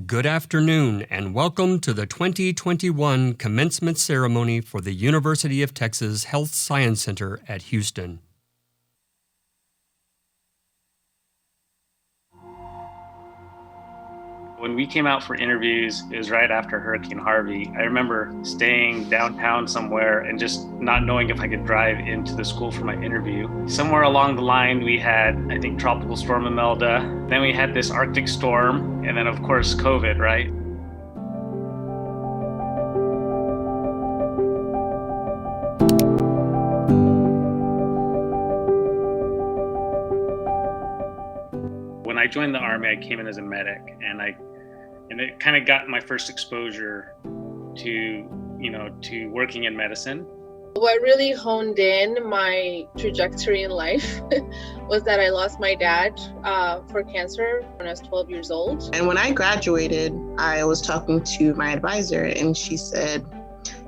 Good afternoon and welcome to the 2021 Commencement Ceremony for the University of Texas Health Science Center at Houston. When we came out for interviews, it was right after Hurricane Harvey. I remember staying downtown somewhere and just not knowing if I could drive into the school for my interview. Somewhere along the line, we had, I think, Tropical Storm Imelda. Then we had this Arctic storm, and then of course, COVID, right? When I joined the Army, I came in as a medic, and it kind of got my first exposure to working in medicine. What really honed in my trajectory in life was that I lost my dad for cancer when I was 12 years old. And when I graduated, I was talking to my advisor, and she said,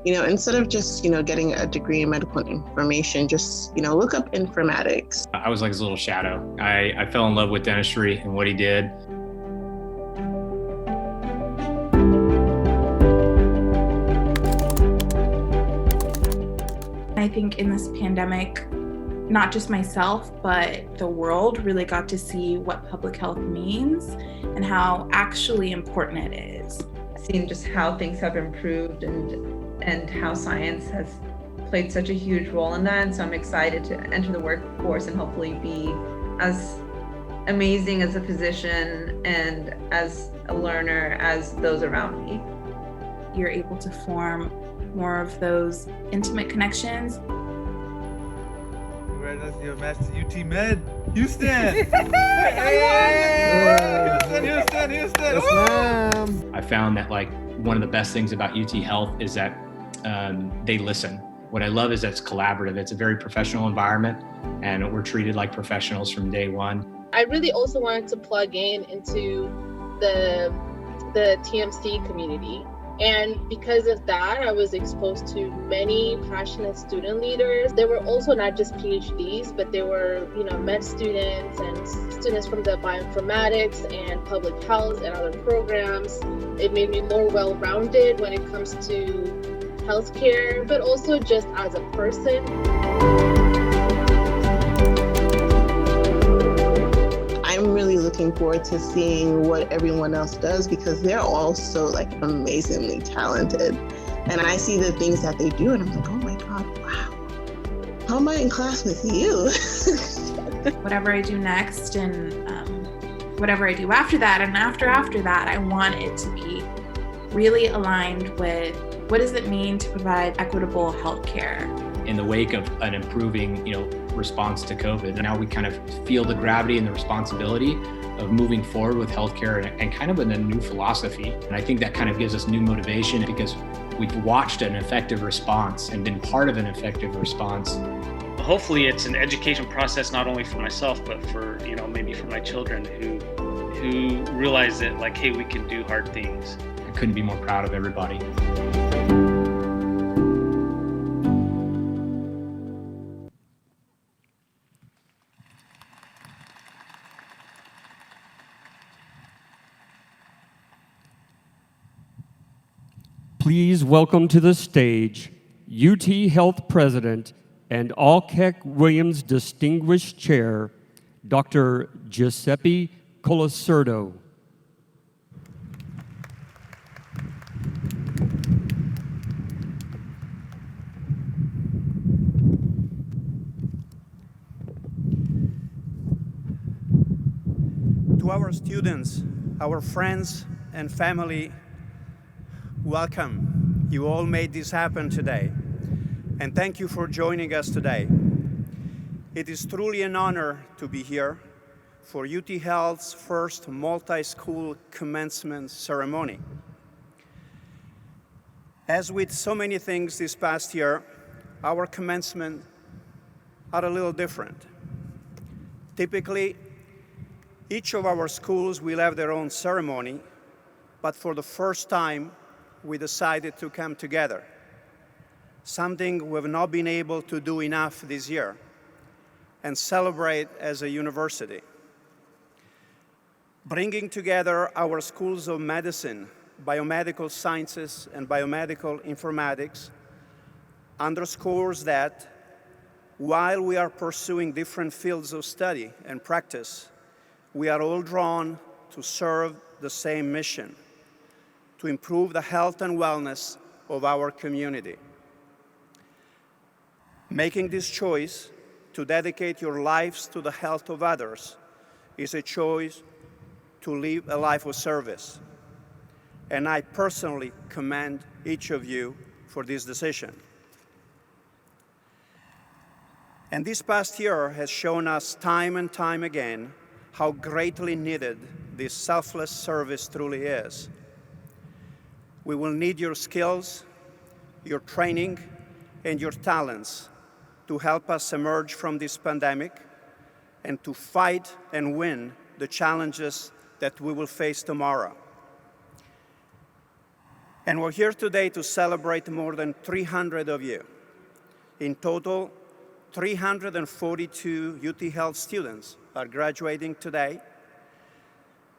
instead of just, getting a degree in medical information, just, look up informatics. I was like his little shadow. I fell in love with dentistry and what he did. I think in this pandemic, not just myself, but the world really got to see what public health means and how actually important it is. Seeing just how things have improved and how science has played such a huge role in that. And so I'm excited to enter the workforce and hopefully be as amazing as a physician and as a learner as those around me. You're able to form more of those intimate connections. Congratulations, your master's UT Med, Houston. Houston. Yes, ma'am. I found that one of the best things about UTHealth is that they listen. What I love is that it's collaborative. It's a very professional environment, and we're treated like professionals from day one. I really also wanted to plug into the TMC community. And because of that, I was exposed to many passionate student leaders. They were also not just PhDs, but they were, med students and students from the Bioinformatics and public health and other programs. It made me more well-rounded when it comes to healthcare, but also just as a person. I'm really looking forward to seeing what everyone else does because they're all so amazingly talented. And I see the things that they do and I'm like, oh my God, wow. How am I in class with you? Whatever I do next and whatever I do after that and after that, I want it to be really aligned with what does it mean to provide equitable healthcare. In the wake of an improving, response to COVID, now we kind of feel the gravity and the responsibility of moving forward with healthcare and kind of in a new philosophy. And I think that kind of gives us new motivation because we've watched an effective response and been part of an effective response. Hopefully it's an education process, not only for myself, but for, maybe for my children who realize that hey, we can do hard things. I couldn't be more proud of everybody. Please welcome to the stage UTHealth President and Alkek Williams Distinguished Chair, Dr. Giuseppe Colasurdo. To our students, our friends and family, welcome. You all made this happen today. And thank you for joining us today. It is truly an honor to be here for UTHealth's first multi-school commencement ceremony. As with so many things this past year, our commencement are a little different. Typically, each of our schools will have their own ceremony, but for the first time, we decided to come together, something we've not been able to do enough this year, and celebrate as a university. Bringing together our schools of medicine, biomedical sciences, and biomedical informatics underscores that while we are pursuing different fields of study and practice, we are all drawn to serve the same mission, to improve the health and wellness of our community. Making this choice to dedicate your lives to the health of others is a choice to live a life of service. And I personally commend each of you for this decision. And this past year has shown us time and time again how greatly needed this selfless service truly is. We will need your skills, your training, and your talents to help us emerge from this pandemic and to fight and win the challenges that we will face tomorrow. And we're here today to celebrate more than 300 of you. In total, 342 UTHealth students are graduating today,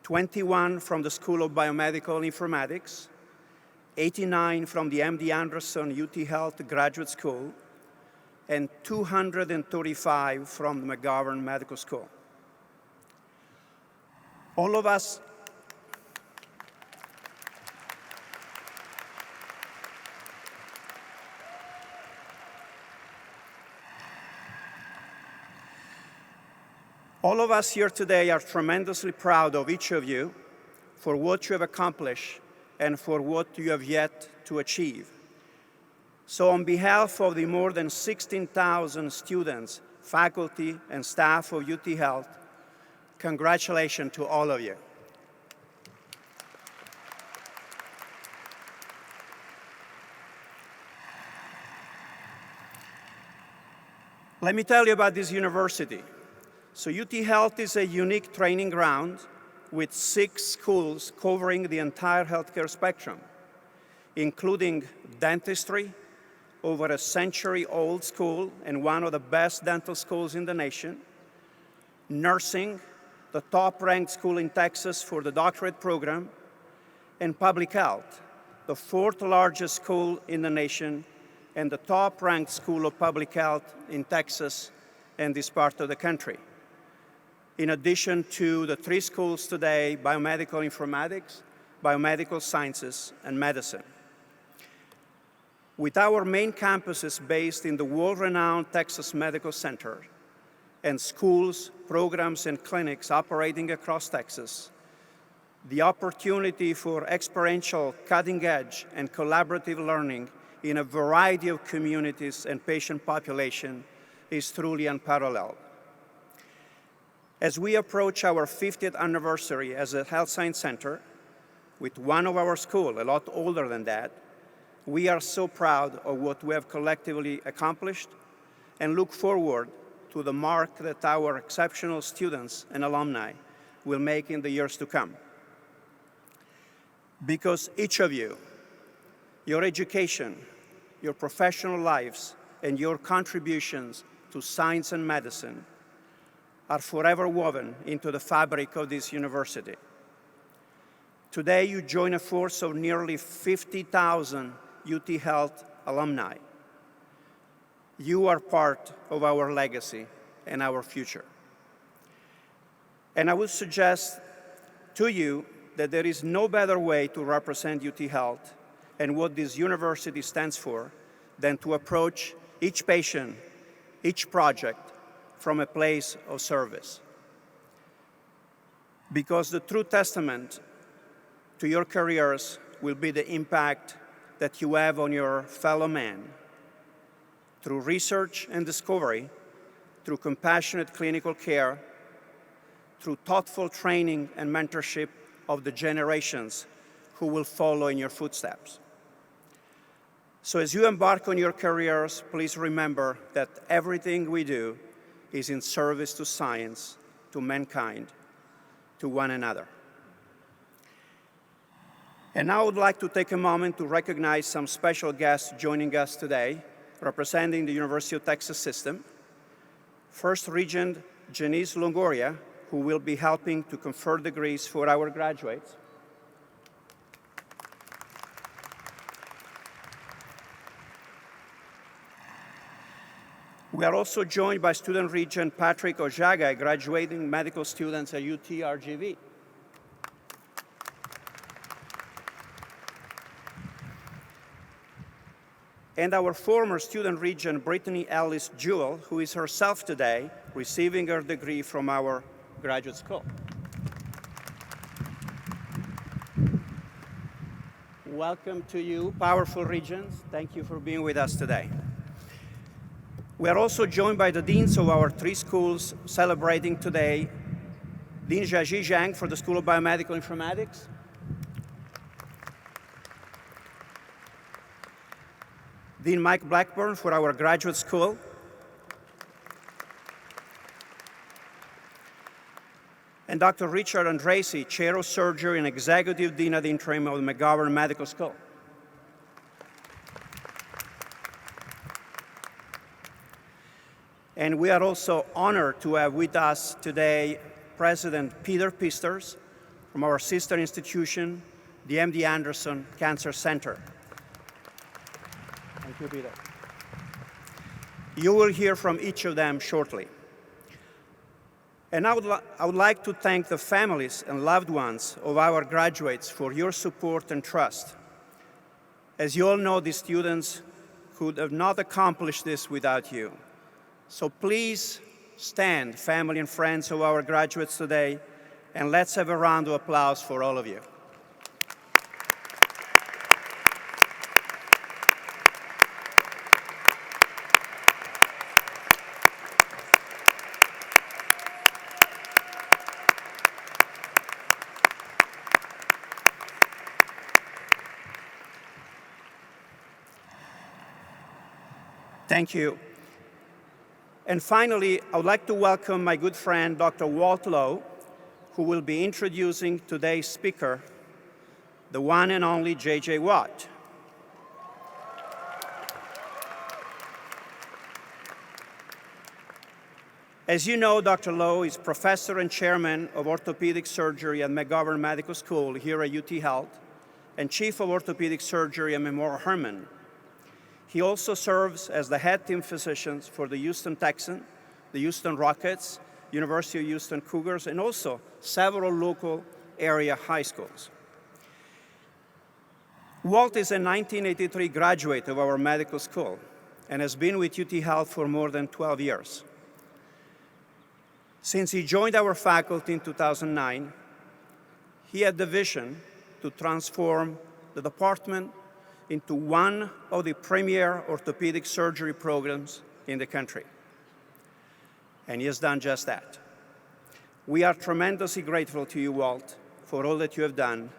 21 from the School of Biomedical Informatics, 89 from the MD Anderson UTHealth Graduate School, and 235 from the McGovern Medical School. All of us here today are tremendously proud of each of you for what you have accomplished and for what you have yet to achieve. So on behalf of the more than 16,000 students, faculty, and staff of UTHealth, congratulations to all of you. Let me tell you about this university. So UTHealth is a unique training ground with 6 schools covering the entire healthcare spectrum, including dentistry, over a century-old school and one of the best dental schools in the nation, nursing, the top-ranked school in Texas for the doctorate program, and public health, the 4th largest school in the nation and the top-ranked school of public health in Texas and this part of the country. In addition to the 3 schools today, Biomedical Informatics, Biomedical Sciences, and Medicine. With our main campuses based in the world-renowned Texas Medical Center and schools, programs, and clinics operating across Texas, the opportunity for experiential, cutting-edge, and collaborative learning in a variety of communities and patient population is truly unparalleled. As we approach our 50th anniversary as a health science center, with one of our schools a lot older than that, we are so proud of what we have collectively accomplished and look forward to the mark that our exceptional students and alumni will make in the years to come. Because each of you, your education, your professional lives, and your contributions to science and medicine are forever woven into the fabric of this university. Today, you join a force of nearly 50,000 UTHealth alumni. You are part of our legacy and our future. And I would suggest to you that there is no better way to represent UTHealth and what this university stands for than to approach each patient, each project, from a place of service. Because the true testament to your careers will be the impact that you have on your fellow man through research and discovery, through compassionate clinical care, through thoughtful training and mentorship of the generations who will follow in your footsteps. So as you embark on your careers, please remember that everything we do is in service to science, to mankind, to one another. And now I would like to take a moment to recognize some special guests joining us today, representing the University of Texas system. First Regent Janice Longoria who will be helping to confer degrees for our graduates. We are also joined by Student Regent Patrick Jiajie, graduating medical students at UTRGV. And our former Student Regent Brittany Ellis Jewell, who is herself today receiving her degree from our graduate school. Welcome to you, powerful Regents. Thank you for being with us today. We are also joined by the deans of our 3 schools celebrating today. Dean Jiajie Zhang for the School of Biomedical Informatics. Dean Mike Blackburn for our graduate school. And Dr. Richard Andrasi, Chair of Surgery and Executive Dean ad interim of the McGovern Medical School. And we are also honored to have with us today President Peter Pisters from our sister institution, the MD Anderson Cancer Center. Thank you, Peter. You will hear from each of them shortly. And I would like to thank the families and loved ones of our graduates for your support and trust. As you all know, these students could have not accomplished this without you. So please stand, family and friends of our graduates today, and let's have a round of applause for all of you. Thank you. And finally, I would like to welcome my good friend, Dr. Walt Lowe, who will be introducing today's speaker, the one and only Jiajie Watt. As you know, Dr. Lowe is professor and chairman of orthopedic surgery at McGovern Medical School here at UTHealth and chief of orthopedic surgery at Memorial Hermann. He also serves as the head team physician for the Houston Texans, the Houston Rockets, University of Houston Cougars, and also several local area high schools. Walt is a 1983 graduate of our medical school and has been with UTHealth for more than 12 years. Since he joined our faculty in 2009, he had the vision to transform the department into one of the premier orthopedic surgery programs in the country. And he has done just that. We are tremendously grateful to you, Walt, for all that you have done,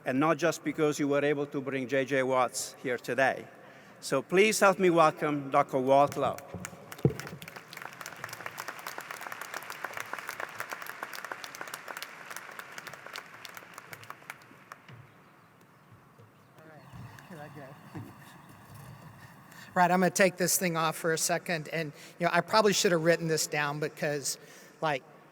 and not just because you were able to bring Jiajie Watts here today. So please help me welcome Dr. Walt Lowe. Right, I'm going to take this thing off for a second, and I probably should have written this down because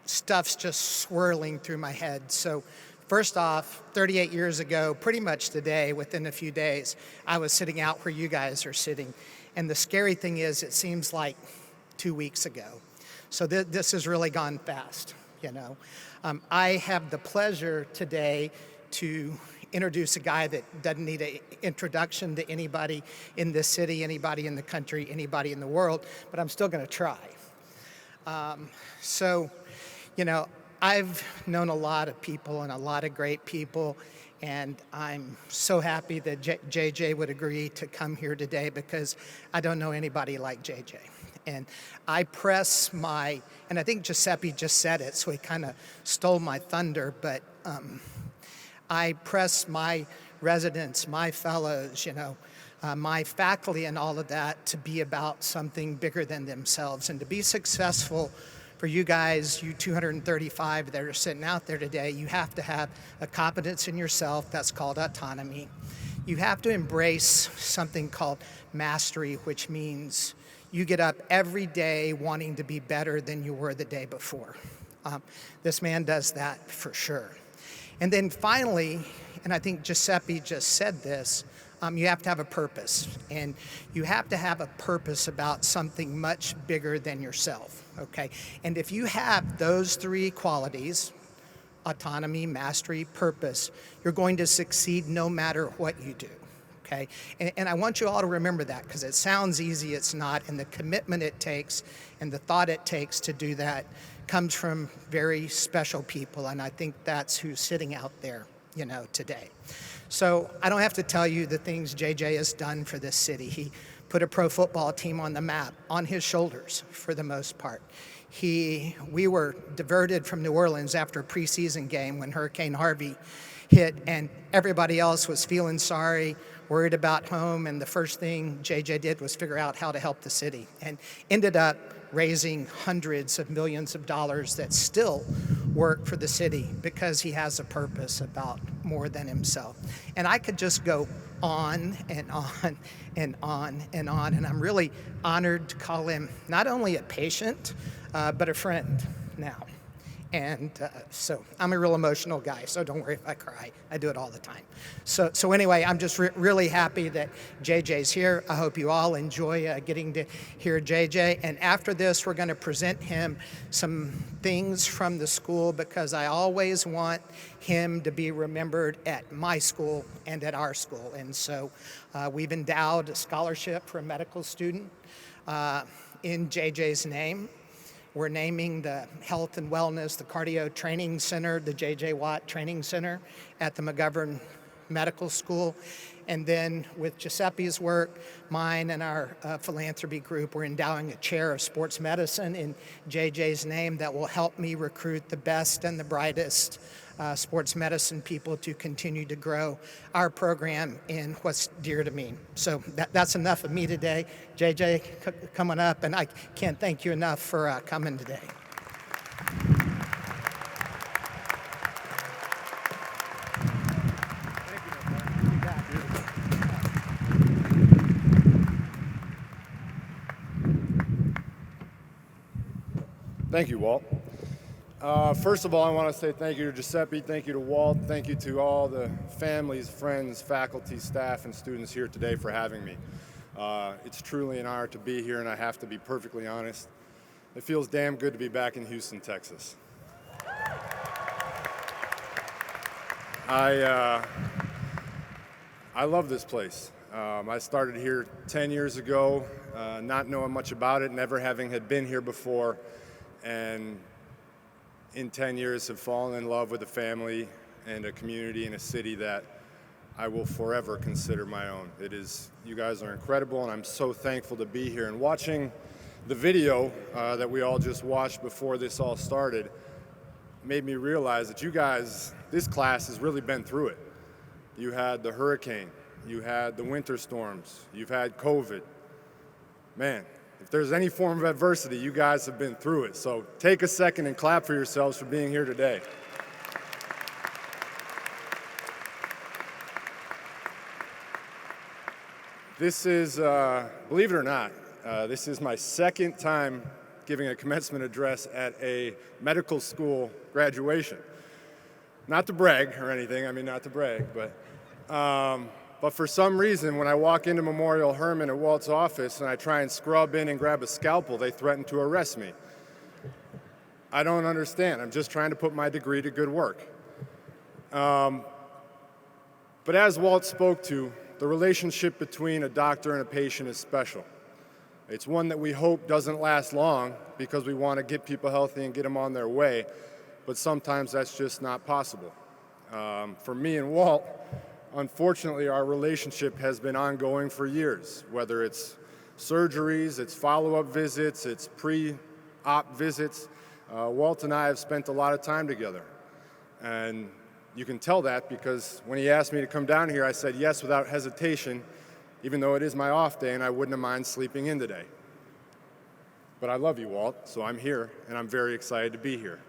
stuff's just swirling through my head. So first off, 38 years ago, pretty much today, within a few days, I was sitting out where you guys are sitting. And the scary thing is, it seems like 2 weeks ago. So this has really gone fast, I have the pleasure today to introduce a guy that doesn't need an introduction to anybody in this city, anybody in the country, anybody in the world, but I'm still going to try. I've known a lot of people and a lot of great people, and I'm so happy that Jiajie would agree to come here today because I don't know anybody like Jiajie. And I press and I think Giuseppe just said it, so he kind of stole my thunder, but I press my residents, my fellows, my faculty and all of that to be about something bigger than themselves. And to be successful for you guys, you 235 that are sitting out there today, you have to have a competence in yourself. That's called autonomy. You have to embrace something called mastery, which means you get up every day wanting to be better than you were the day before. This man does that for sure. And then finally, and I think Giuseppe just said this, you have to have a purpose, and you have to have a purpose about something much bigger than yourself, okay? And if you have those three qualities, autonomy, mastery, purpose, you're going to succeed no matter what you do, okay? And I want you all to remember that, because it sounds easy, it's not, and the commitment it takes and the thought it takes to do that comes from very special people, and I think that's who's sitting out there, today. So I don't have to tell you the things JJ has done for this city. He put a pro football team on the map on his shoulders for the most part. We were diverted from New Orleans after a preseason game when Hurricane Harvey hit, and everybody else was feeling sorry, worried about home, and the first thing JJ did was figure out how to help the city, and ended up raising hundreds of millions of dollars that still work for the city because he has a purpose about more than himself. And I could just go on and on and on and on, and I'm really honored to call him not only a patient, but a friend now. And so I'm a real emotional guy, so don't worry if I cry. I do it all the time. So anyway, I'm just really happy that JJ's here. I hope you all enjoy getting to hear JJ. And after this, we're going to present him some things from the school, because I always want him to be remembered at my school and at our school. And so we've endowed a scholarship for a medical student in JJ's name. We're naming the health and wellness, the cardio training center, the J.J. Watt Training Center at the McGovern Medical School. And then with Giuseppe's work, mine and our philanthropy group, we're endowing a chair of sports medicine in JJ's name that will help me recruit the best and the brightest sports medicine people to continue to grow our program in what's dear to me. So that's enough of me today. JJ coming up, and I can't thank you enough for coming today. Thank you, Walt. First of all, I want to say thank you to Giuseppe, thank you to Walt, thank you to all the families, friends, faculty, staff, and students here today for having me. It's truly an honor to be here, and I have to be perfectly honest, it feels damn good to be back in Houston, Texas. I love this place. I started here 10 years ago, not knowing much about it, never having had been here before, and in 10 years have fallen in love with a family and a community and a city that I will forever consider my own. You guys are incredible, and I'm so thankful to be here. And watching the video that we all just watched before this all started made me realize that you guys, this class has really been through it. You had the hurricane, you had the winter storms, you've had COVID. Man, if there's any form of adversity, you guys have been through it. So take a second and clap for yourselves for being here today. This is, believe it or not, this is my second time giving a commencement address at a medical school graduation. Not to brag or anything, not to brag, but for some reason, when I walk into Memorial Hermann at Walt's office and I try and scrub in and grab a scalpel, they threaten to arrest me. I don't understand. I'm just trying to put my degree to good work. But as Walt spoke to, the relationship between a doctor and a patient is special. It's one that we hope doesn't last long because we want to get people healthy and get them on their way, but sometimes that's just not possible. For me and Walt, unfortunately, our relationship has been ongoing for years, whether it's surgeries, it's follow-up visits, it's pre-op visits. Walt and I have spent a lot of time together. And you can tell that because when he asked me to come down here, I said yes without hesitation, even though it is my off day and I wouldn't have mind sleeping in today. But I love you, Walt, so I'm here, and I'm very excited to be here.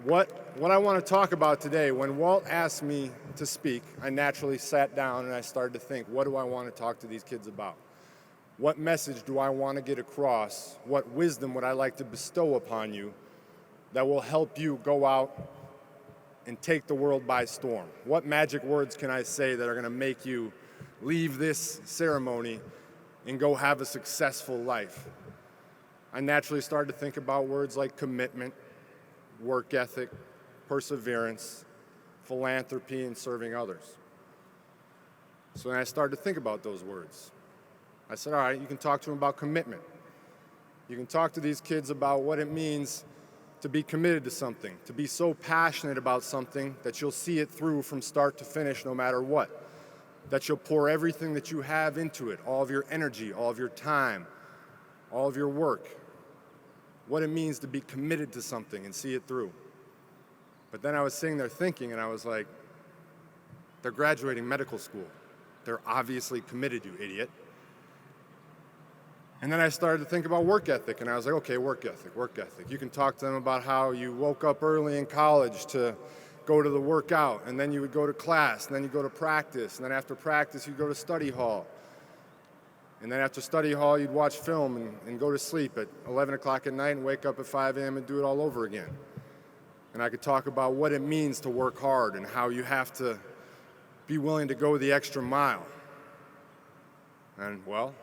What I want to talk about today, when Walt asked me to speak, I naturally sat down and I started to think, what do I want to talk to these kids about? What message do I want to get across? What wisdom would I like to bestow upon you that will help you go out and take the world by storm? What magic words can I say that are going to make you leave this ceremony and go have a successful life? I naturally started to think about words like commitment, work ethic, perseverance, philanthropy, and serving others. So then I started to think about those words. I said, all right, you can talk to them about commitment. You can talk to these kids about what it means to be committed to something, to be so passionate about something that you'll see it through from start to finish no matter what, that you'll pour everything that you have into it, all of your energy, all of your time, all of your work, what it means to be committed to something and see it through. But then I was sitting there thinking, and I was like, they're graduating medical school. They're obviously committed, you idiot. And then I started to think about work ethic, and I was like, okay, work ethic, work ethic. You can talk to them about how you woke up early in college to go to the workout, and then you would go to class, and then you go to practice, and then after practice, you'd go to study hall. And then after study hall, you'd watch film and go to sleep at 11 o'clock at night and wake up at 5 a.m. and do it all over again. And I could talk about what it means to work hard and how you have to be willing to go the extra mile. And, well,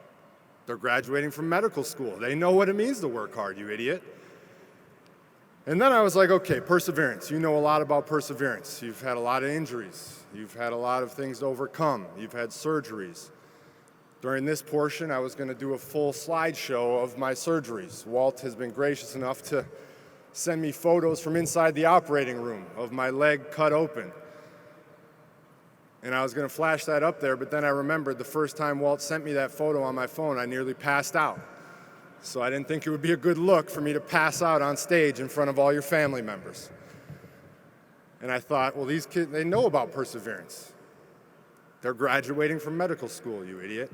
they're graduating from medical school. They know what it means to work hard, you idiot. And then I was like, okay, perseverance. You know a lot about perseverance. You've had a lot of injuries. You've had a lot of things to overcome. You've had surgeries. During this portion, I was going to do a full slideshow of my surgeries. Walt has been gracious enough to send me photos from inside the operating room of my leg cut open. And I was going to flash that up there, but then I remembered the first time Walt sent me that photo on my phone, I nearly passed out. So I didn't think it would be a good look for me to pass out on stage in front of all your family members. And I thought, well, these kids, they know about perseverance. They're graduating from medical school, you idiot.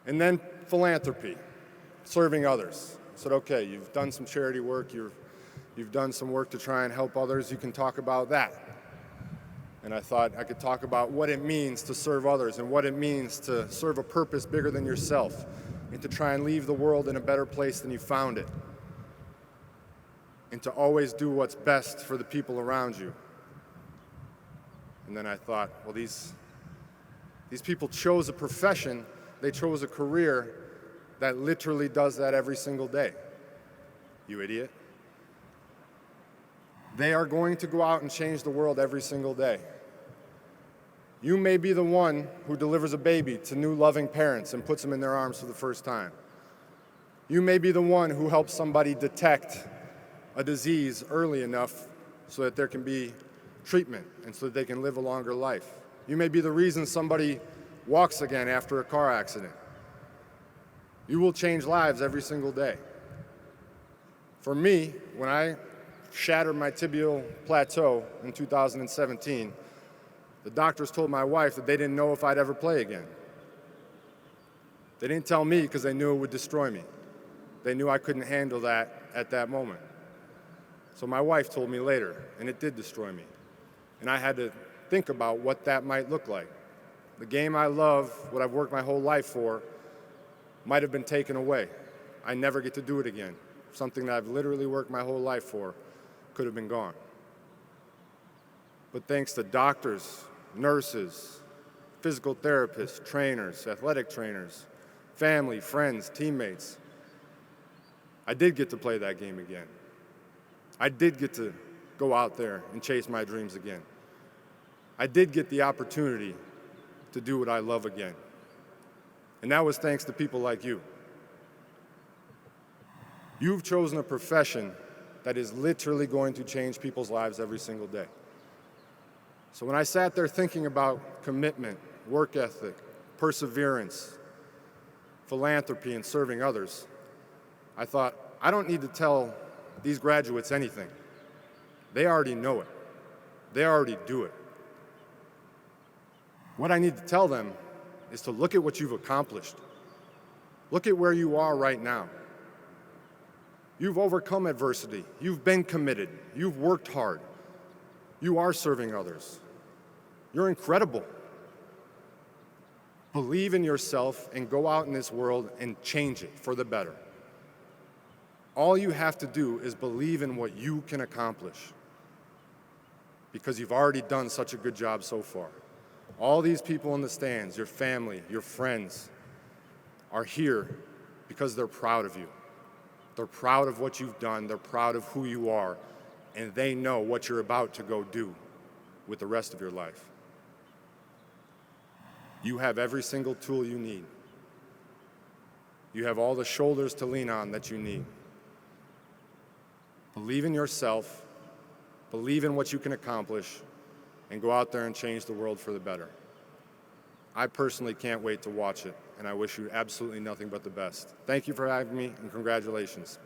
And then philanthropy, serving others. I said, okay, you've done some charity work, you've done some work to try and help others, you can talk about that. And I thought I could talk about what it means to serve others and what it means to serve a purpose bigger than yourself and to try and leave the world in a better place than you found it. And to always do what's best for the people around you. And then I thought, well, these people chose a profession, they chose a career that literally does that every single day. You idiot. They are going to go out and change the world every single day. You may be the one who delivers a baby to new loving parents and puts them in their arms for the first time. You may be the one who helps somebody detect a disease early enough so that there can be treatment and so that they can live a longer life. You may be the reason somebody walks again after a car accident. You will change lives every single day. For me, when I shattered my tibial plateau in 2017, the doctors told my wife that they didn't know if I'd ever play again. They didn't tell me because they knew it would destroy me. They knew I couldn't handle that at that moment. So my wife told me later, and it did destroy me. And I had to think about what that might look like. The game I love, what I've worked my whole life for, might have been taken away. I never get to do it again. Something that I've literally worked my whole life for could have been gone. But thanks to doctors, nurses, physical therapists, trainers, athletic trainers, family, friends, teammates, I did get to play that game again. I did get to go out there and chase my dreams again. I did get the opportunity to do what I love again. And that was thanks to people like you. You've chosen a profession that is literally going to change people's lives every single day. So when I sat there thinking about commitment, work ethic, perseverance, philanthropy, and serving others, I thought, I don't need to tell these graduates anything. They already know it. They already do it. What I need to tell them is to look at what you've accomplished. Look at where you are right now. You've overcome adversity. You've been committed. You've worked hard. You are serving others. You're incredible. Believe in yourself and go out in this world and change it for the better. All you have to do is believe in what you can accomplish, because you've already done such a good job so far. All these people in the stands, your family, your friends, are here because they're proud of you. They're proud of what you've done, they're proud of who you are, and they know what you're about to go do with the rest of your life. You have every single tool you need. You have all the shoulders to lean on that you need. Believe in yourself, believe in what you can accomplish, and go out there and change the world for the better. I personally can't wait to watch it, and I wish you absolutely nothing but the best. Thank you for having me, and congratulations.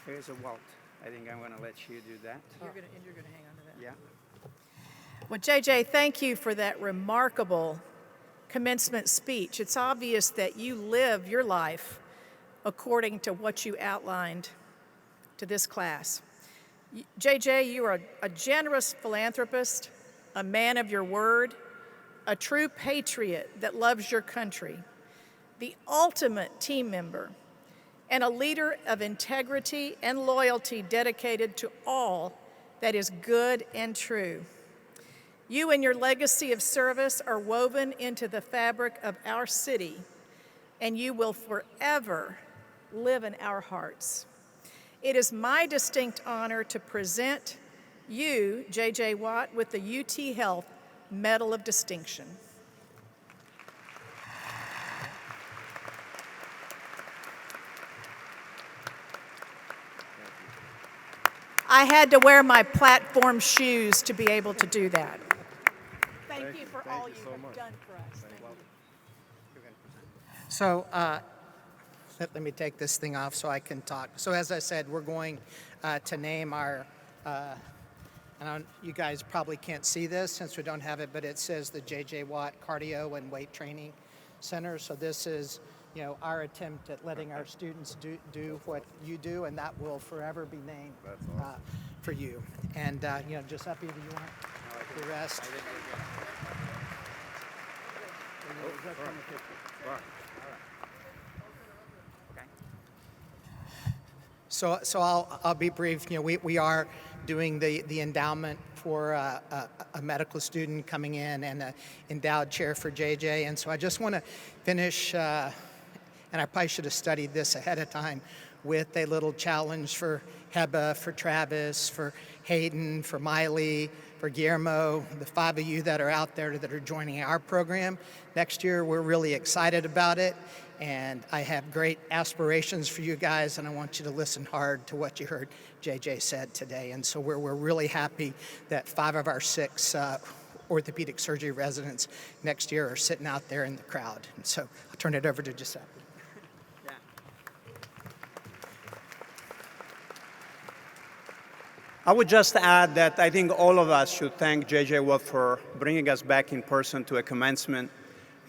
Here's a Walt. I think I'm going to let you do that. You're going to hang on to that. Yeah. Well, JJ, thank you for that remarkable commencement speech. It's obvious that you live your life according to what you outlined to this class. JJ, you are a generous philanthropist, a man of your word, a true patriot that loves your country, the ultimate team member, and a leader of integrity and loyalty dedicated to all that is good and true. You and your legacy of service are woven into the fabric of our city, and you will forever live in our hearts. It is my distinct honor to present you, J.J. Watt, with the UTHealth Medal of Distinction. I had to wear my platform shoes to be able to do that. Thank you for all you have done for us. Thank you. So let me take this thing off so I can talk. So as I said, we're going to name our, you guys probably can't see this since we don't have it, but it says the J.J. Watt Cardio and Weight Training Center. So this is, our attempt at letting our students do what you do, and that will forever be named for you. And, Giuseppe, do you want the rest? So I'll be brief. We are doing the endowment for a medical student coming in and an endowed chair for JJ. And so I just want to finish, and I probably should have studied this ahead of time, with a little challenge for Heba, for Travis, for Hayden, for Miley, for Guillermo, the 5 of you that are out there that are joining our program next year. We're really excited about it, and I have great aspirations for you guys, and I want you to listen hard to what you heard JJ said today. And so we're really happy that 5 of our 6 orthopedic surgery residents next year are sitting out there in the crowd. And so I'll turn it over to Giuseppe. I would just add that I think all of us should thank J.J. Watt for bringing us back in person to a commencement.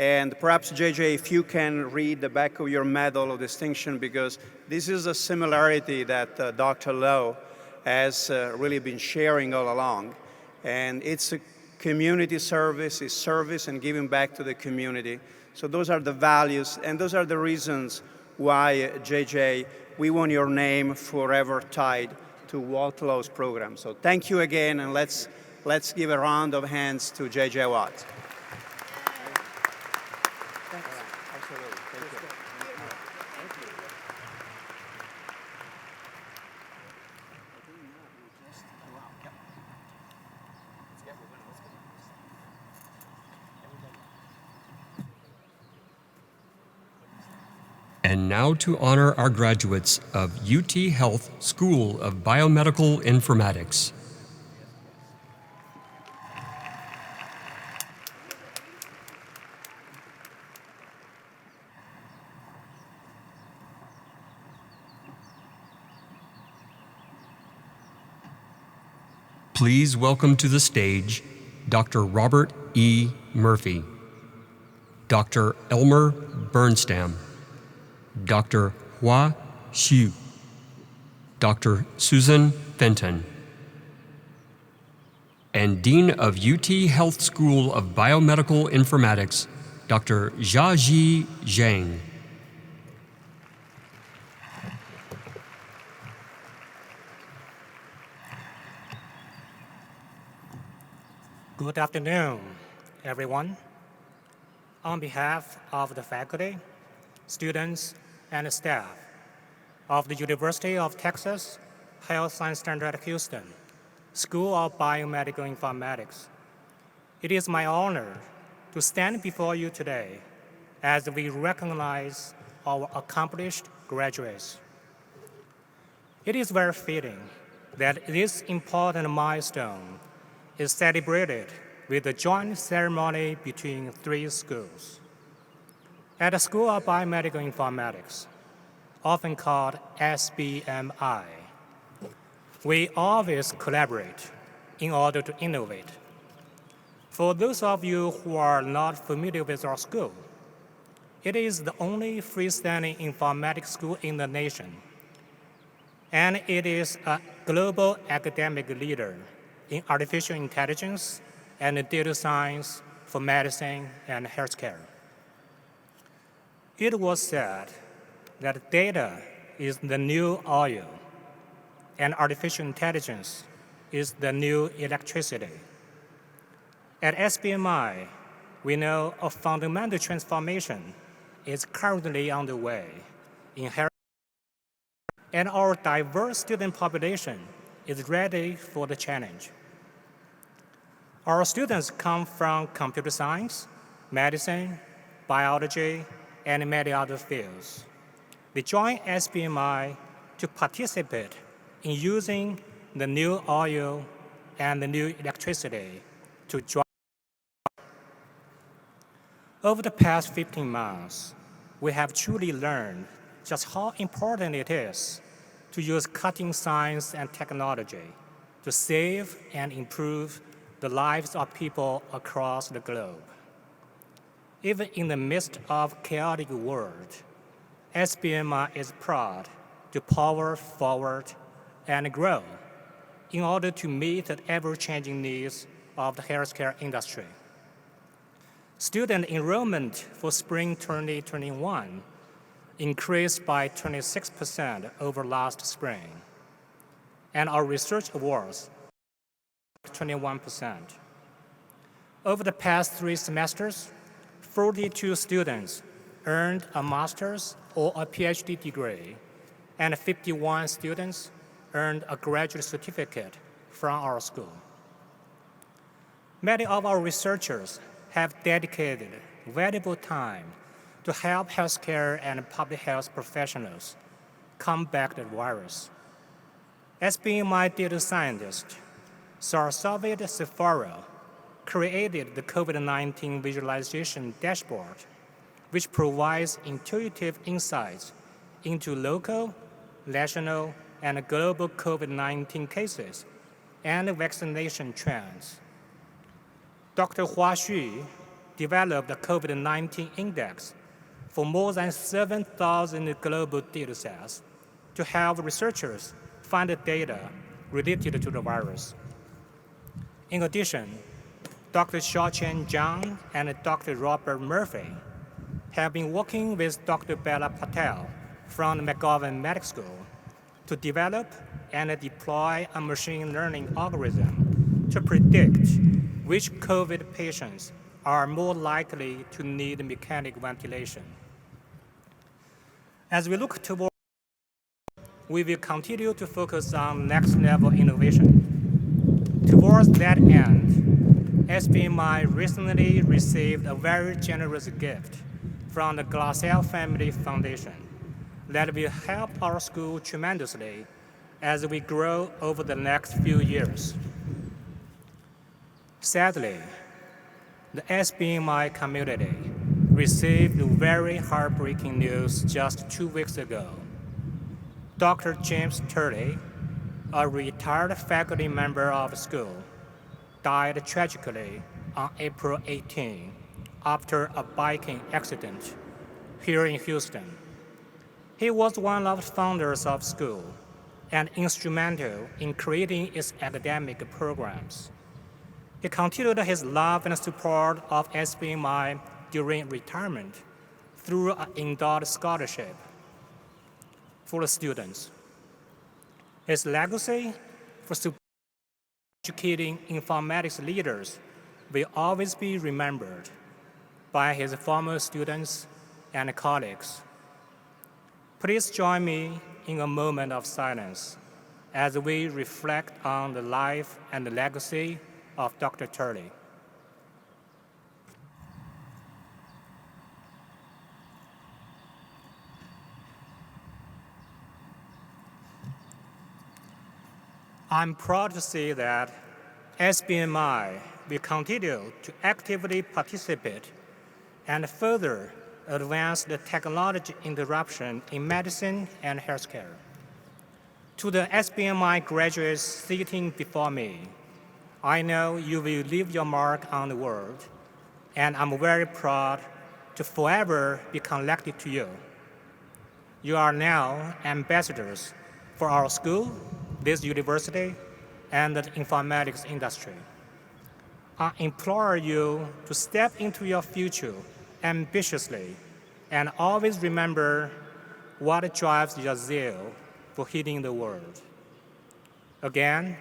And perhaps, J.J., if you can read the back of your Medal of Distinction, because this is a similarity that Dr. Lowe has really been sharing all along. And it's a community service, it's service and giving back to the community. So those are the values, and those are the reasons why, J.J., we want your name forever tied to Walt Lowe's program. So thank you again, and let's give a round of hands to J.J. Watt. Thanks. Absolutely. Thank you. And now to honor our graduates of UTHealth School of Biomedical Informatics. Please welcome to the stage Dr. Robert E. Murphy, Dr. Elmer Bernstam, Dr. Hua Xu, Dr. Susan Fenton. And Dean of UTHealth School of Biomedical Informatics, Dr. Jiajie Zhang. Good afternoon, everyone. On behalf of the faculty, students, and staff of the University of Texas Health Science Center at Houston, School of Biomedical Informatics, it is my honor to stand before you today as we recognize our accomplished graduates. It is very fitting that this important milestone is celebrated with a joint ceremony between three schools. At the School of Biomedical Informatics, often called SBMI, we always collaborate in order to innovate. For those of you who are not familiar with our school, it is the only freestanding informatics school in the nation, and it is a global academic leader in artificial intelligence and data science for medicine and healthcare. It was said that data is the new oil and artificial intelligence is the new electricity. At SBMI, we know a fundamental transformation is currently underway in health, and our diverse student population is ready for the challenge. Our students come from computer science, medicine, biology, and many other fields. They join SBMI to participate in using the new oil and the new electricity to drive. Over the past 15 months, we have truly learned just how important it is to use cutting science and technology to save and improve the lives of people across the globe. Even in the midst of a chaotic world, SBMI is proud to power forward and grow in order to meet the ever-changing needs of the healthcare industry. Student enrollment for spring 2021 increased by 26% over last spring, and our research awards 21%. Over the past 3 semesters, 42 students earned a master's or a PhD degree, and 51 students earned a graduate certificate from our school. Many of our researchers have dedicated valuable time to help healthcare and public health professionals combat the virus. SBMI data scientist Sarsavid Sephora created the COVID-19 visualization dashboard, which provides intuitive insights into local, national, and global COVID-19 cases and vaccination trends. Dr. Hua Xu developed the COVID-19 index for more than 7,000 global data sets to help researchers find the data related to the virus. In addition, Dr. Xiaoqian Zhang and Dr. Robert Murphy have been working with Dr. Bella Patel from the McGovern Medical School to develop and deploy a machine learning algorithm to predict which COVID patients are more likely to need mechanical ventilation. As we look toward, we will continue to focus on next-level innovation. Towards that end, SBMI recently received a very generous gift from the Glassell Family Foundation that will help our school tremendously as we grow over the next few years. Sadly, the SBMI community received very heartbreaking news just 2 weeks ago. Dr. James Turley, a retired faculty member of the school, died tragically on April 18 after a biking accident here in Houston. He was one of the founders of the school and instrumental in creating its academic programs. He continued his love and support of SBMI during retirement through an endowed scholarship for the students. His legacy for educating informatics leaders will always be remembered by his former students and colleagues. Please join me in a moment of silence as we reflect on the life and the legacy of Dr. Turley. I'm proud to say that SBMI will continue to actively participate and further advance the technology interruption in medicine and healthcare. To the SBMI graduates sitting before me, I know you will leave your mark on the world, and I'm very proud to forever be connected to you. You are now ambassadors for our school, this university, and the informatics industry. I implore you to step into your future ambitiously and always remember what drives your zeal for healing the world. Again,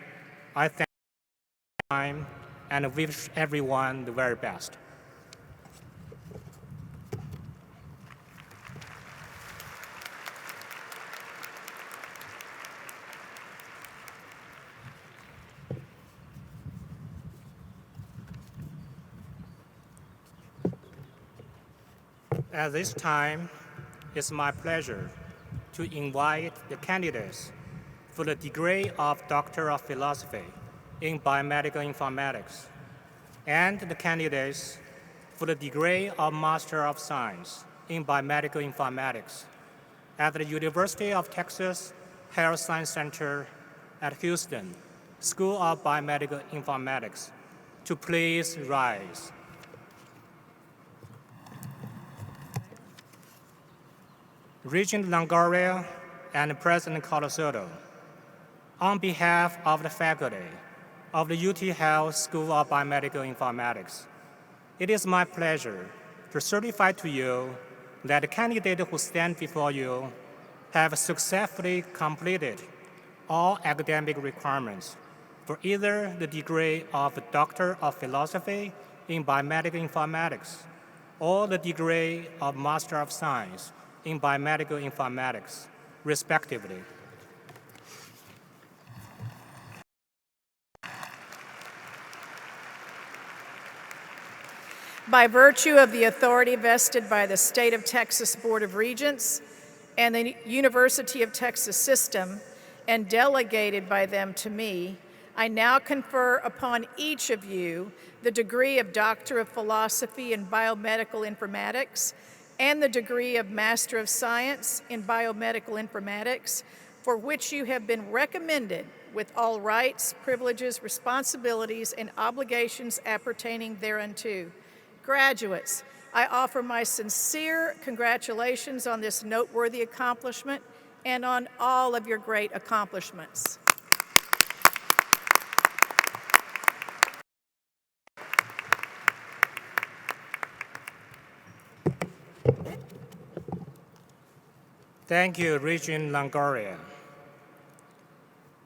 I thank you for your time and wish everyone the very best. At this time, it's my pleasure to invite the candidates for the degree of Doctor of Philosophy in Biomedical Informatics and the candidates for the degree of Master of Science in Biomedical Informatics at the University of Texas Health Science Center at Houston School of Biomedical Informatics to please rise. Regent Longoria and President Colasoto, on behalf of the faculty of the UTHealth School of Biomedical Informatics, it is my pleasure to certify to you that the candidates who stand before you have successfully completed all academic requirements for either the degree of Doctor of Philosophy in Biomedical Informatics or the degree of Master of Science in Biomedical Informatics, respectively. By virtue of the authority vested by the State of Texas Board of Regents and the University of Texas System, and delegated by them to me, I now confer upon each of you the degree of Doctor of Philosophy in Biomedical Informatics and the degree of Master of Science in Biomedical Informatics, for which you have been recommended with all rights, privileges, responsibilities, and obligations appertaining thereunto. Graduates, I offer my sincere congratulations on this noteworthy accomplishment and on all of your great accomplishments. Thank you, Regent Longoria.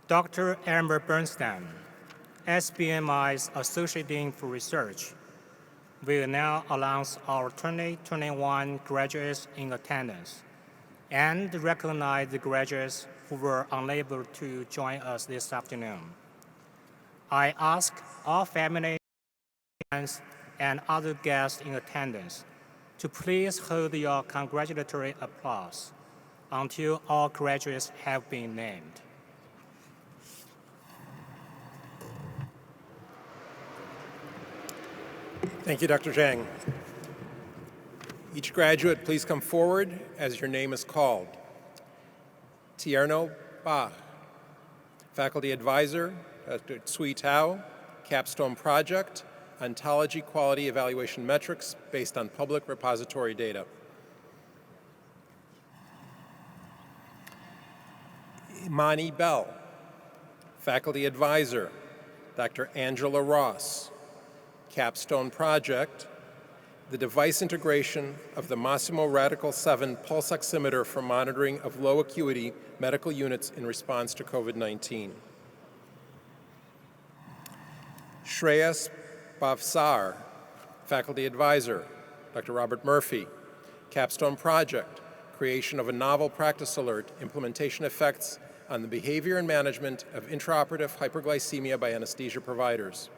Dr. Elmer Bernstein, SBMI's Associate Dean for Research, will now announce our 2021 graduates in attendance and recognize the graduates who were unable to join us this afternoon. I ask all family, friends, and other guests in attendance to please hold your congratulatory applause until all graduates have been named. Thank you, Dr. Zhang. Each graduate, please come forward as your name is called. Tierno Ba, Faculty Advisor, Dr. Tsui Tao, Capstone Project, Ontology Quality Evaluation Metrics based on public repository data. Imani Bell. Faculty Advisor, Dr. Angela Ross. Capstone Project, the device integration of the Massimo Radical 7 pulse oximeter for monitoring of low acuity medical units in response to COVID-19. Shreyas Bhavsar, Faculty Advisor, Dr. Robert Murphy. Capstone Project, creation of a novel practice alert, implementation effects on the behavior and management of intraoperative hyperglycemia by anesthesia providers.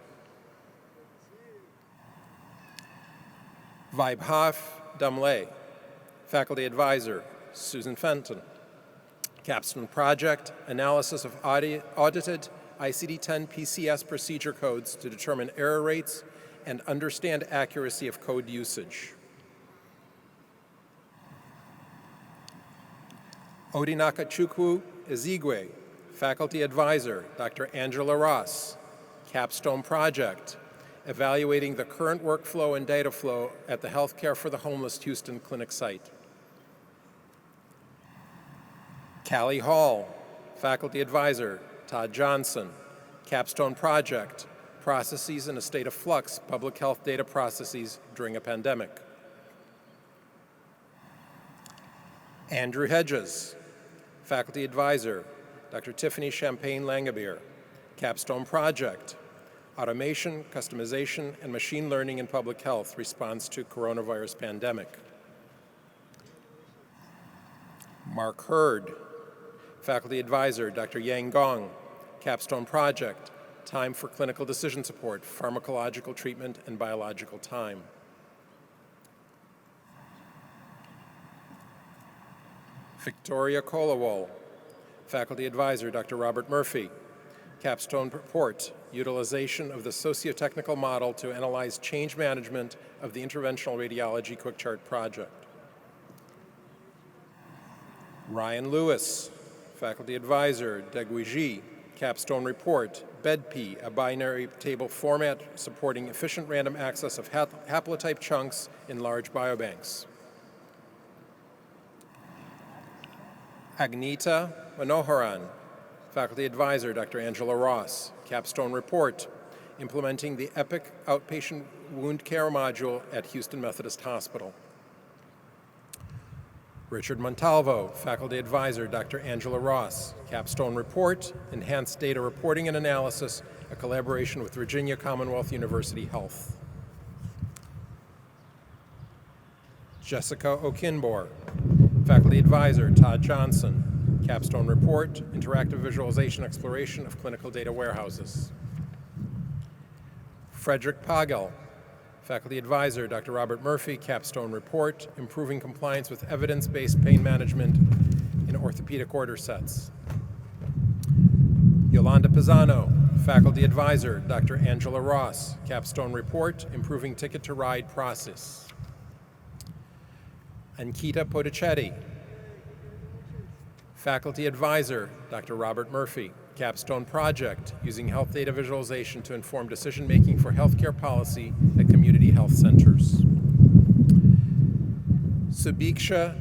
Vaibhav Damle, Faculty Advisor, Susan Fenton. Capstone Project, analysis of audited ICD-10 PCS procedure codes to determine error rates and understand accuracy of code usage. Odinakachukwu Ezigwe, Faculty Advisor, Dr. Angela Ross. Capstone Project, evaluating the current workflow and data flow at the Healthcare for the Homeless Houston Clinic site. Callie Hall, Faculty Advisor, Todd Johnson. Capstone Project, processes in a state of flux, public health data processes during a pandemic. Andrew Hedges, Faculty Advisor, Dr. Tiffany Champagne-Langabeer. Capstone Project, automation, customization, and machine learning in public health response to coronavirus pandemic. Mark Hurd, Faculty Advisor, Dr. Yang Gong. Capstone Project, time for clinical decision support, pharmacological treatment, and biological time. Victoria Kolawol, Faculty Advisor, Dr. Robert Murphy. Capstone Report, utilization of the socio-technical model to analyze change management of the interventional radiology quick chart project. Ryan Lewis, Faculty Advisor, Jiajie. Capstone Report, BEDP, a binary table format supporting efficient random access of haplotype chunks in large biobanks. Agnita Manoharan, Faculty Advisor, Dr. Angela Ross. Capstone Report, implementing the EPIC outpatient wound care module at Houston Methodist Hospital. Richard Montalvo, Faculty Advisor, Dr. Angela Ross. Capstone Report, enhanced data reporting and analysis, a collaboration with Virginia Commonwealth University Health. Jessica Okinbor, Faculty Advisor, Todd Johnson. Capstone Report, interactive visualization exploration of clinical data warehouses. Frederick Pagel, Faculty Advisor, Dr. Robert Murphy. Capstone Report, improving compliance with evidence-based pain management in orthopedic order sets. Yolanda Pisano, Faculty Advisor, Dr. Angela Ross. Capstone Report, improving ticket-to-ride process. Ankita Podichetti, Faculty Advisor, Dr. Robert Murphy. Capstone Project, using health data visualization to inform decision-making for healthcare policy at community health centers. Subiksha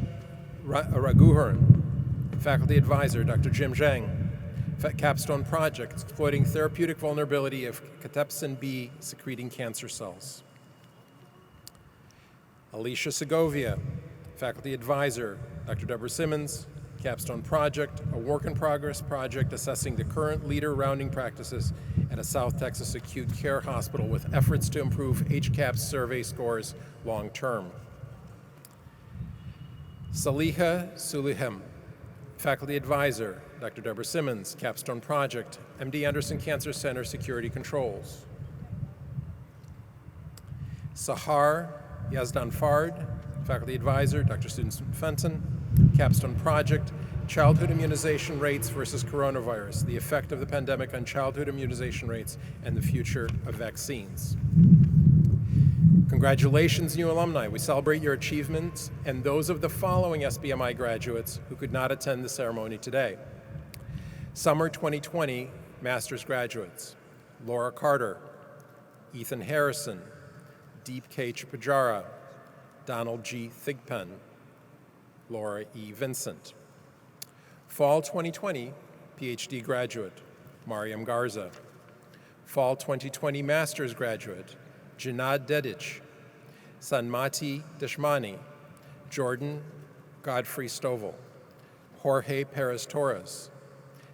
Raghuvaran, Faculty Advisor, Dr. Jim Zhang. Capstone Project, exploiting therapeutic vulnerability of cathepsin B secreting cancer cells. Alicia Segovia, Faculty Advisor, Dr. Deborah Simmons. Capstone Project, a work-in-progress project assessing the current leader rounding practices at a South Texas acute care hospital with efforts to improve HCAHPS survey scores long-term. Saliha Sulihem, Faculty Advisor, Dr. Deborah Simmons. Capstone Project, MD Anderson Cancer Center Security Controls. Sahar Yazdan Fard, Faculty Advisor, Dr. Susan Fenton. Capstone Project, childhood immunization rates versus coronavirus, the effect of the pandemic on childhood immunization rates and the future of vaccines. Congratulations, new alumni. We celebrate your achievements and those of the following SBMI graduates who could not attend the ceremony today. Summer 2020 master's graduates: Laura Carter, Ethan Harrison, Deep K. Chipajara, Donald G. Thigpen, Laura E. Vincent. Fall 2020 PhD graduate, Mariam Garza. Fall 2020 Master's graduate, Janad Dedic. Sanmati Deshmani, Jordan Godfrey Stovall, Jorge Perez Torres,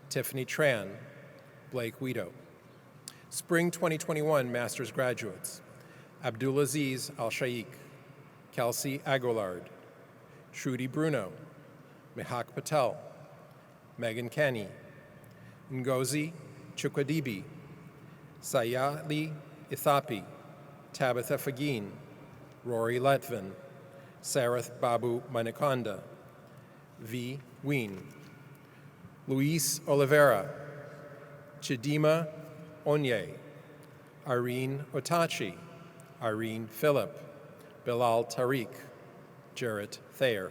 Tiffany Tran, Blake Guido. Spring 2021 Master's graduates, Abdulaziz Al-Shaikh, Kelsey Aguilard, Trudy Bruno, Mihak Patel, Megan Kenny, Ngozi Chukwadibi, Sayali Ithapi, Tabitha Fagin, Rory Letvin, Sarath Babu Manikonda, V. Ween, Luis Oliveira, Chidima Onye, Irene Otachi, Irene Phillip, Bilal Tariq, Jarrett Thayer.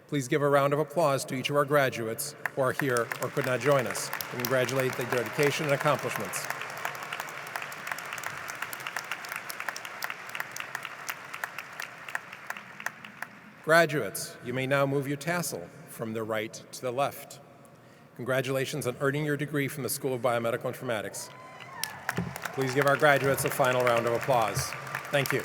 Please give a round of applause to each of our graduates who are here or could not join us. We congratulate their dedication and accomplishments. Graduates, you may now move your tassel from the right to the left. Congratulations on earning your degree from the School of Biomedical Informatics. Please give our graduates a final round of applause. Thank you.